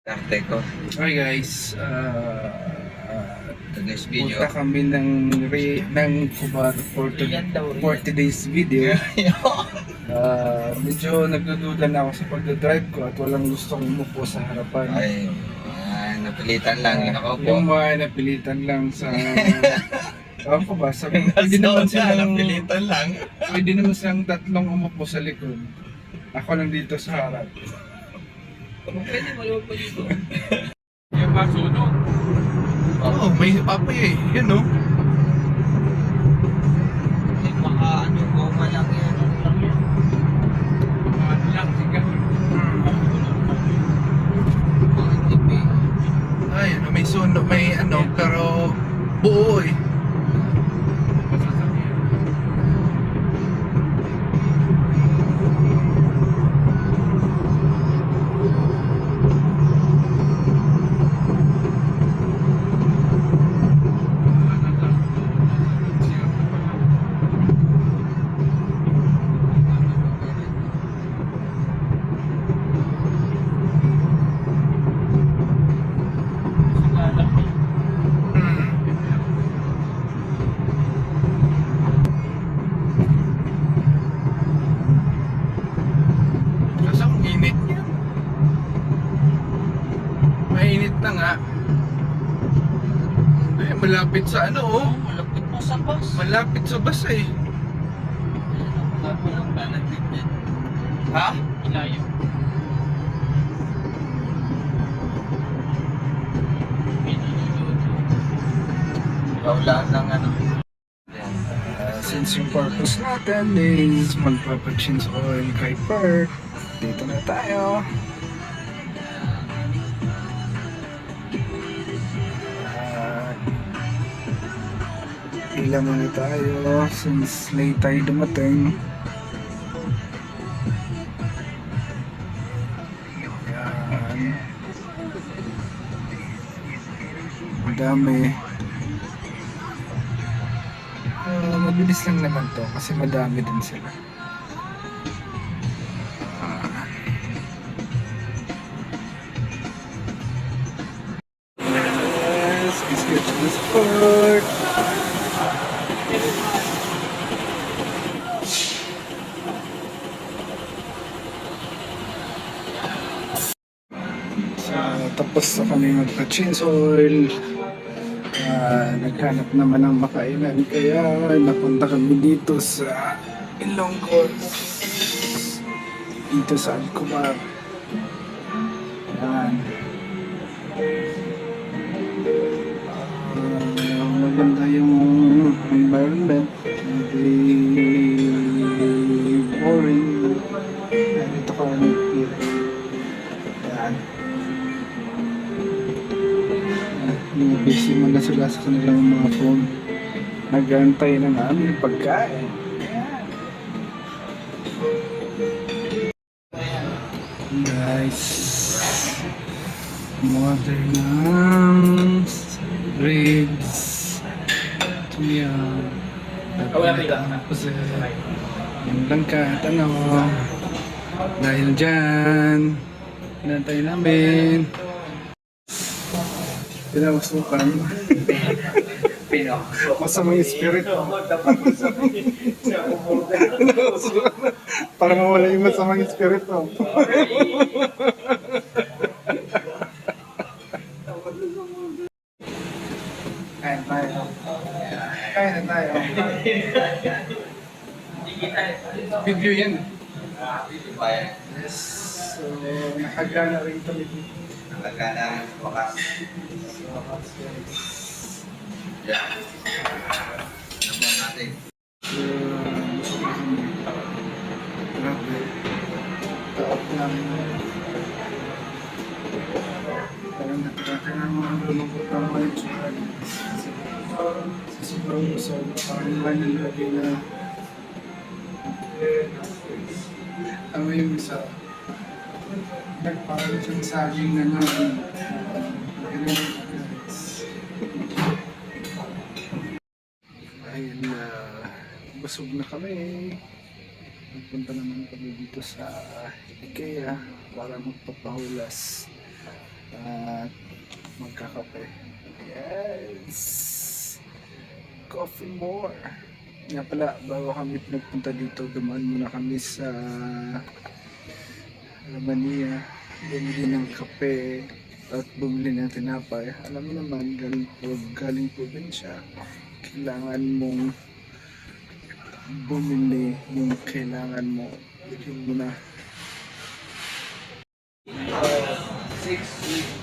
Arte ko. Hi guys, Today's video. punta kami ng Kubar for 40 days video. Medyo nagdududa na ako sa pagdadrive ko at walang gustong umupo sa harapan. Ay, napilitan lang yung nakaupo. Yung mga napilitan lang sa... Ewan ko ba, sabi pwede naman silang... Napilitan lang. Pwede naman silang tatlong umupo sa likod. Ako lang dito sa harap. Pwede mo yung dito. Yung masunog. Oo, may apoy eh. Yan o. Baka ano, goma lang yan. Ano lang, siguro. Mga tipi. Ay, ano, may sunog, may ano, pero buo eh. Kasi ang init niya. Mainit na nga. Ay, malapit sa ano oh. Malapit mo sa bus. Malapit sa bus eh. Walang balagit yan. Ha? Ilayo. Kaulaan lang ano. Since yung purpose natin is magpapag-change oil kay Perk, dito na tayo. Ilan muna tayo since late tayo dumating. Yan. Madami. Mabilis lang naman to kasi madami din sila. Yes, let's get to the sport. So, tapos na kami magpa-change oil. Naghanap naman ng makainan kaya napunta kami dito sa Ilonggos, dito sa Alcomar. Yan. Maganda yung environment, hindi boring. Dito ka nag-feel. Yan. Busy mo na sila sa kanilang mga phone. Nag-aantay ng aming pagkain. Guys, water ng ribs. Ito yan. Tapos yung langkat, ano. Dahil dyan, inantay namin. Pinamasukan. Masamang espiritu. Para mawala yung masamang espiritu. Kain tayo. Kain na tayo. Video yan. Yes. So, nakagana rin kami dito. Nagkana wakas. Yeah. Naman natin. Grabe. Taot lang. Parang natin ang mga lulungkot ng mga itsura. Sa sobrang usap, parang manilagi na ano yung isa. Nagparang siyang saging na naman. Ayun na, busog na kami. Nagpunta naman kami dito sa IKEA para magpapahulas. coffee more. Nga pala, bago kami nagpunta dito, dumaan muna kami sa Romania. Bumili ng kape at bumili ng tinapay. Alam mo naman, galing probinsya, kailangan mong bumili yung kailangan mo. Bilhin mo na. 6 weeks.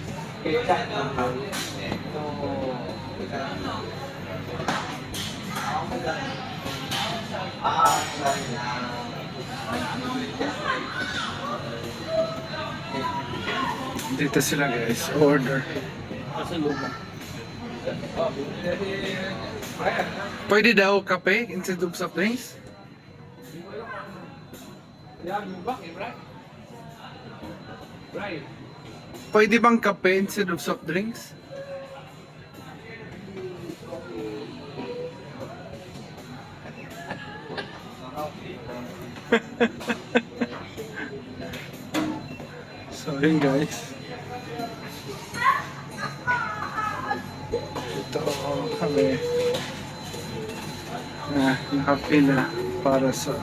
Kita ng Dito sila guys, order. Pwede daw kape instead of soft drinks? Pwede bang kape instead of soft drinks? So yun guys. Ito kami na nakapila para sa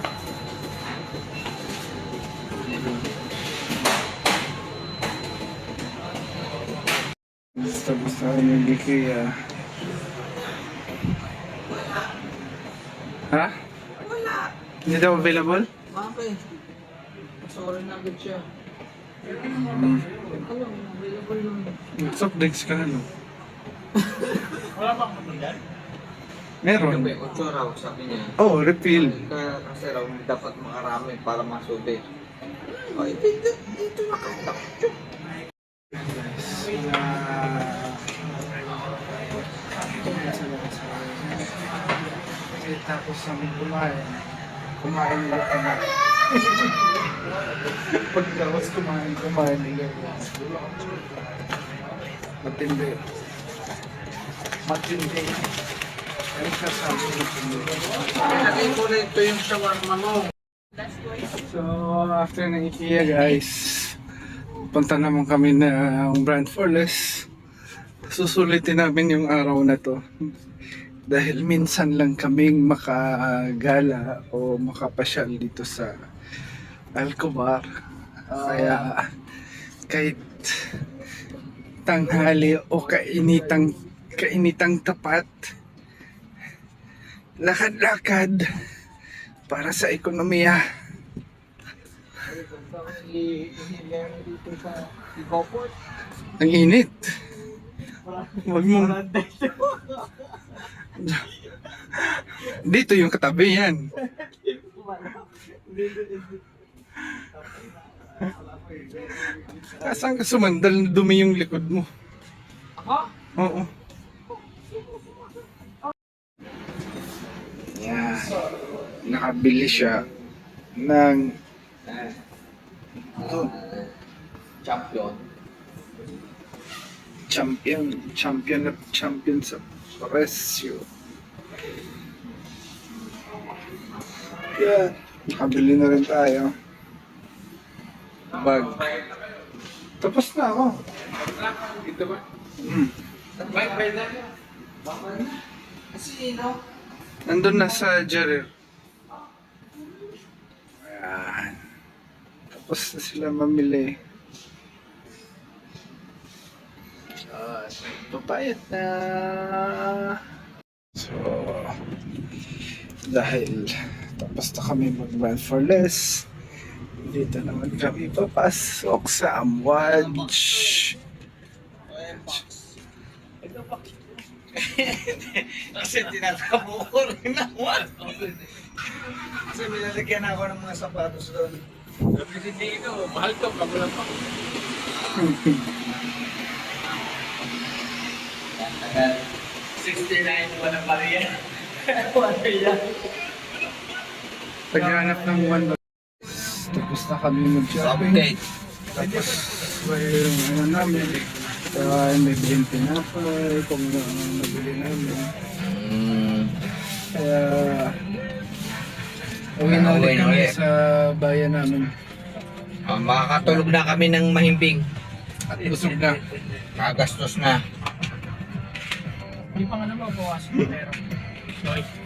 tapos na kami ng IKEA. Ha? Wala. Hindi daw available? Bakit? Sorry na agad siya. Mm. Alam, available yung... Soft drinks ka ano? Wala bang ano yan? Meron. Gabi, 8 raw, sabi niya. Oh, refill. Kaya kasi raw, dapat makarami para masubi. O, dito na kaya. Tapos kami kumain ulit kami. Pagkatapos kumain ulit. Matindi. Ano sasabi matindi? Lagay ko na ito yung shawarma mo. So, after ng IKEA guys, punta naman kami ng Brand Forless. Susulitin namin yung araw na to. Dahil minsan lang kaming makagala o makapasyal dito sa Alcobar. Kaya kahit tanghali o kainitang tapat, lakad-lakad para sa ekonomiya. Ang init. Wag mo. Dito yung katabi yan. Saan ka sumandal? Dumi yung likod mo. Oo. Yan. Nakabili siya ng champion sa presyo. Yan. Nakabili na rin tayo. Bag. Tapos na ako. Ito ba? Bye na. Kasi, no? Nandun na sa Jerir. Ayan. Tapos na sila mamili. Papayat na. So, dahil tapos na kami mag-Brand Forless, dito naman kami papasok sa Amwaj. Kasi tinatabo ko rin naman. Kasi nilalagyan ako ng mga sapatos doon. Sabi si Dino, mahal to, kamulang pa. Tagal. 69, walang bariya. Wala yan. Paghanap ng one. Tapos na kami mag-shopping. Update. Tapos yung ano namin, may bilhin tinapay, kung ano ang nabili namin. Kaya uwi na ulit kami sa bayan namin. Makakatulog na kami ng mahimbing. At busog na. Kagastos na. Hindi pa nga naman bawasan ng pera. Choice.